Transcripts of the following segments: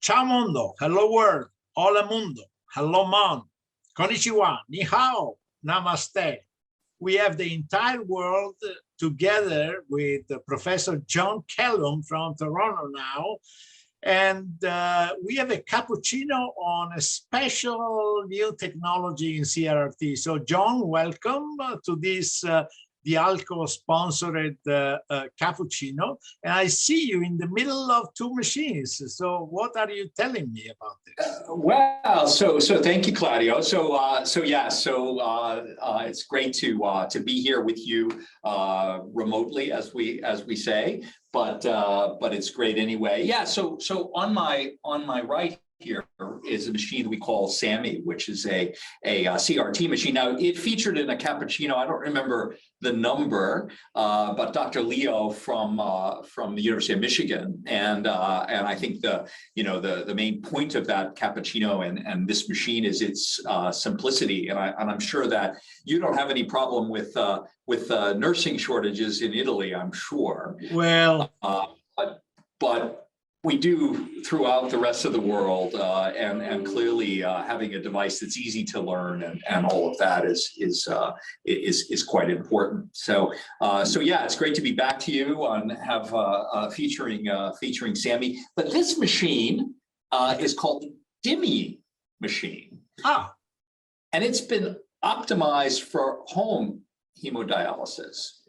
Ciao mondo, hello world, hola mundo, hello mon, konnichiwa, ni hao, namaste. We have the entire world together with Professor John Kellum from Toronto now. And we have a cappuccino on a special new technology in CRRT. So John, welcome to this DIALCO sponsored cappuccino. And I see you in the middle of two machines. So what are you telling me about this? Well, so thank you, Claudio. It's great to be here with you remotely, as we say, but it's great anyway. Yeah. So on my right here is a machine we call Sammy, which is a CRT machine. Now, it featured in a cappuccino. I don't remember the number, but Dr. Leo from the University of Michigan, and I think the main point of that cappuccino and this machine is its simplicity. And I'm sure that you don't have any problem with nursing shortages in Italy, I'm sure. Well, but we do throughout the rest of the world, and clearly having a device that's easy to learn and all of that is quite important. So yeah, it's great to be back to you and have featuring Sammy. But this machine is called the DIMI machine, and it's been optimized for home hemodialysis.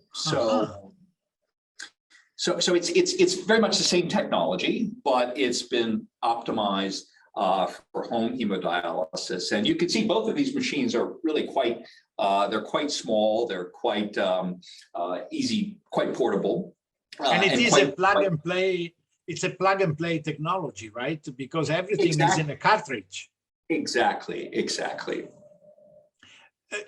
So it's very much the same technology, but it's been optimized for home hemodialysis. And you can see both of these machines are really quite small. They're quite easy, quite portable. And it is a plug and play. It's a plug and play technology, right? Because everything is in a cartridge. Exactly.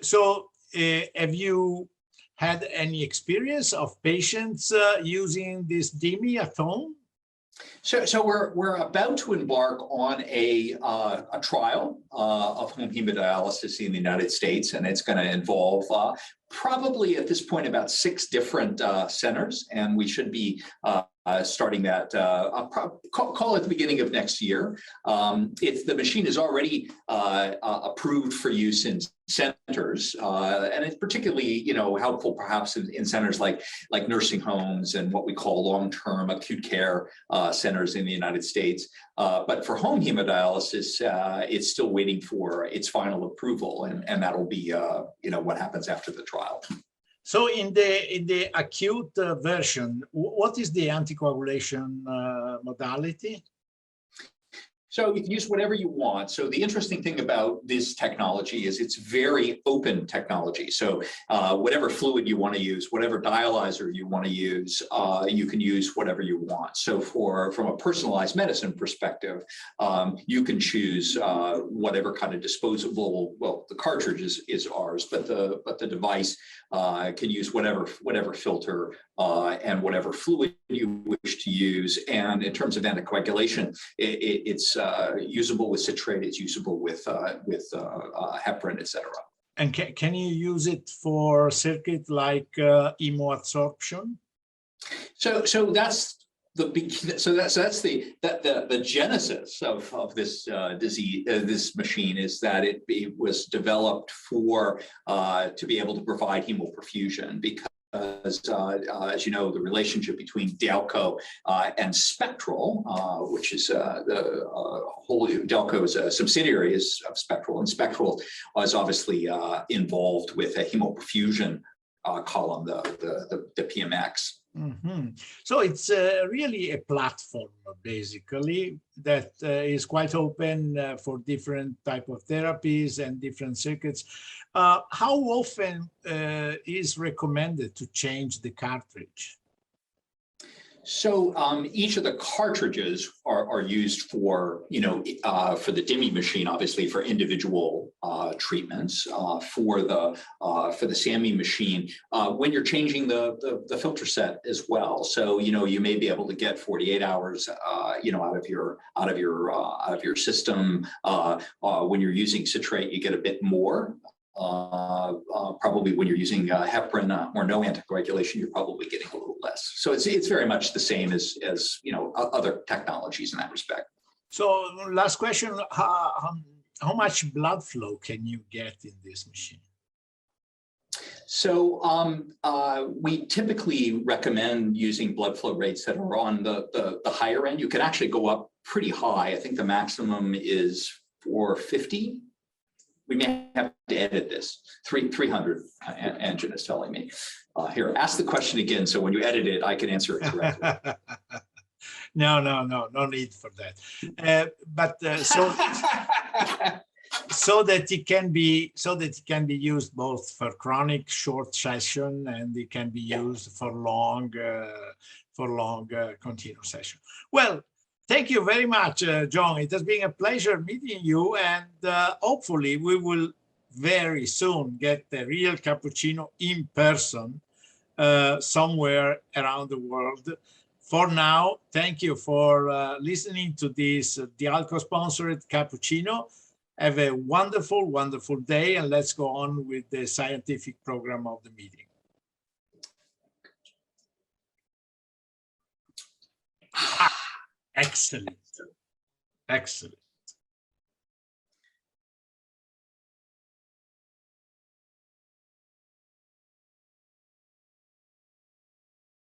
So have you had any experience of patients using this DIMI at home? So we're about to embark on a trial of home hemodialysis in the United States, and it's going to involve probably at this point about 6 different centers, and we should be starting that, call it the beginning of next year. The machine is already approved for use in centers, and it's particularly helpful perhaps in centers like nursing homes and what we call long-term acute care centers in the United States. But for home hemodialysis, it's still waiting for its final approval, and that'll be what happens after the trial. So in the acute version, what is the anticoagulation modality? So you can use whatever you want. So the interesting thing about this technology is it's very open technology. So whatever fluid you want to use, whatever dialyzer you want to use, you can use whatever you want. So from a personalized medicine perspective, you can choose whatever kind of disposable. Well, the cartridge is ours, but the device can use whatever filter and whatever fluid you wish to use. And in terms of anticoagulation, it's usable with citrate, it's usable with heparin, etc. And can you use it for circuit like hemoabsorption? So that's the genesis of this this machine is that it was developed to be able to provide hemoperfusion, because as you know, the relationship between DIALCO and Spectral, which is DIALCO is a subsidiary of Spectral, and Spectral was obviously involved with a hemoperfusion column, the PMX. Mm-hmm. So it's really a platform, basically, that is quite open for different type of therapies and different circuits. How often is recommended to change the cartridge? So each of the cartridges are used for the DIMI machine, obviously for individual treatments. For the SAMI machine, when you're changing the filter set as well. So you may be able to get 48 hours out of your system. When you're using citrate, you get a bit more. Probably when you're using heparin or no anticoagulation, you're probably getting a little less. So it's very much the same as other technologies in that respect. So last question, how much blood flow can you get in this machine? So we typically recommend using blood flow rates that are on the higher end. You can actually go up pretty high. I think the maximum is 450. We may have to edit this. 300, Anjan is telling me. Here, ask the question again, so when you edit it, I can answer it correctly. No need for that. So that it can be used both for chronic short session and it can be used for long continuous session. Well, thank you very much, John. It has been a pleasure meeting you, and hopefully we will very soon get the real cappuccino in person somewhere around the world. For now, thank you for listening to this DIALCO sponsored Cappuccino. Have a wonderful, wonderful day, and let's go on with the scientific program of the meeting. Excellent. Excellent.